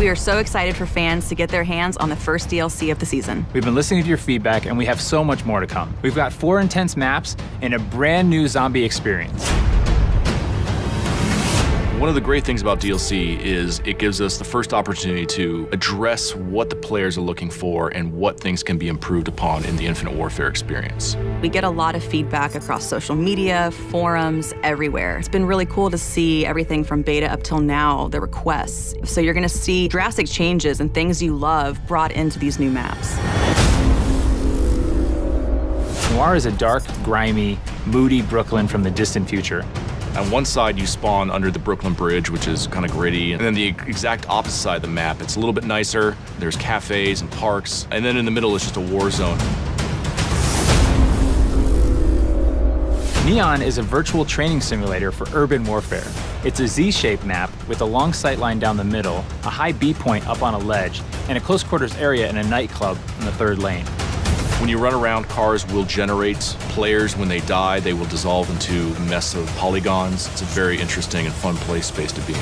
We are so excited for fans to get their hands on the first DLC of the season. We've been listening to your feedback, and we have so much more to come. We've got 4 intense maps and a brand new zombie experience. One of the great things about DLC is it gives us the first opportunity to address what the players are looking for and what things can be improved upon in the Infinite Warfare experience. We get a lot of feedback across social media, forums, everywhere. It's been really cool to see everything from beta up till now, the requests. So you're gonna see drastic changes and things you love brought into these new maps. Noir is a dark, grimy, moody Brooklyn from the distant future. On one side, you spawn under the Brooklyn Bridge, which is kind of gritty. And then the exact opposite side of the map, it's a little bit nicer. There's cafes and parks. And then in the middle, it's just a war zone. Neon is a virtual training simulator for urban warfare. It's a Z-shaped map with a long sight line down the middle, a high B point up on a ledge, and a close quarters area in a nightclub in the 3rd lane. When you run around, cars will generate players. When they die, they will dissolve into a mess of polygons. It's a very interesting and fun space to be in.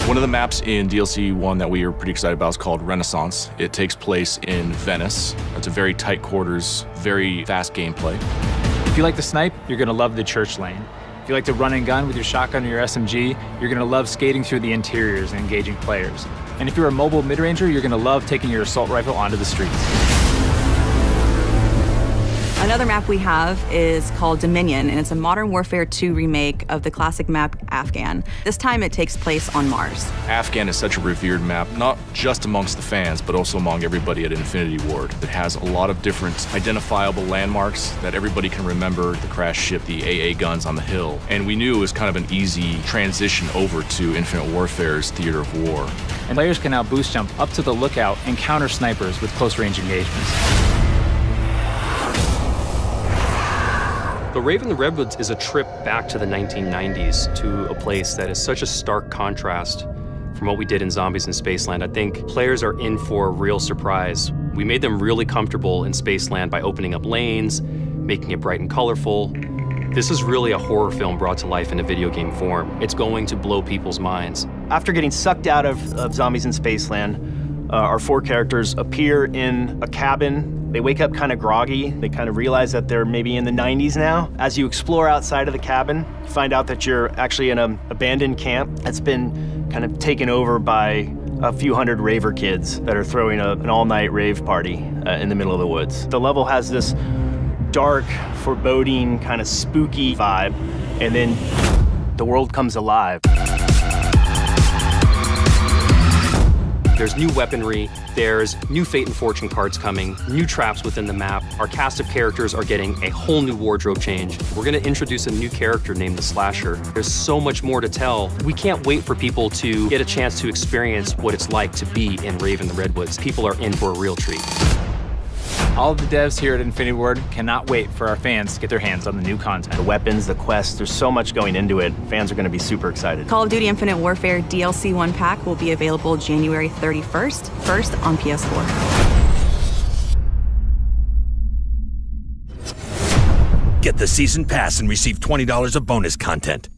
One of the maps in DLC 1 that we are pretty excited about is called Renaissance. It takes place in Venice. It's a very tight quarters, very fast gameplay. If you like to snipe, you're gonna love the church lane. If you like to run and gun with your shotgun or your SMG, you're gonna love skating through the interiors and engaging players. And if you're a mobile mid-ranger, you're gonna love taking your assault rifle onto the streets. Another map we have is called Dominion, and it's a Modern Warfare 2 remake of the classic map Afghan. This time it takes place on Mars. Afghan is such a revered map, not just amongst the fans, but also among everybody at Infinity Ward. It has a lot of different identifiable landmarks that everybody can remember: the crash ship, the AA guns on the hill. And we knew it was kind of an easy transition over to Infinite Warfare's theater of war. And players can now boost jump up to the lookout and counter snipers with close range engagements. The Rave and the Redwoods is a trip back to the 1990s, to a place that is such a stark contrast from what we did in Zombies in Spaceland. I think players are in for a real surprise. We made them really comfortable in Spaceland by opening up lanes, making it bright and colorful. This is really a horror film brought to life in a video game form. It's going to blow people's minds. After getting sucked out of Zombies in Spaceland, our 4 characters appear in a cabin. They wake up kind of groggy. They kind of realize that they're maybe in the 90s now. As you explore outside of the cabin, you find out that you're actually in an abandoned camp that's been kind of taken over by a few hundred raver kids that are throwing an all-night rave party in the middle of the woods. The level has this dark, foreboding, kind of spooky vibe, and then the world comes alive. There's new weaponry, there's new Fate and Fortune cards coming, new traps within the map. Our cast of characters are getting a whole new wardrobe change. We're gonna introduce a new character named the Slasher. There's so much more to tell. We can't wait for people to get a chance to experience what it's like to be in Rave and the Redwoods. People are in for a real treat. All of the devs here at Infinity Ward cannot wait for our fans to get their hands on the new content. The weapons, the quests, there's so much going into it. Fans are gonna be super excited. Call of Duty Infinite Warfare DLC 1 pack will be available January 31st, first on PS4. Get the season pass and receive $20 of bonus content.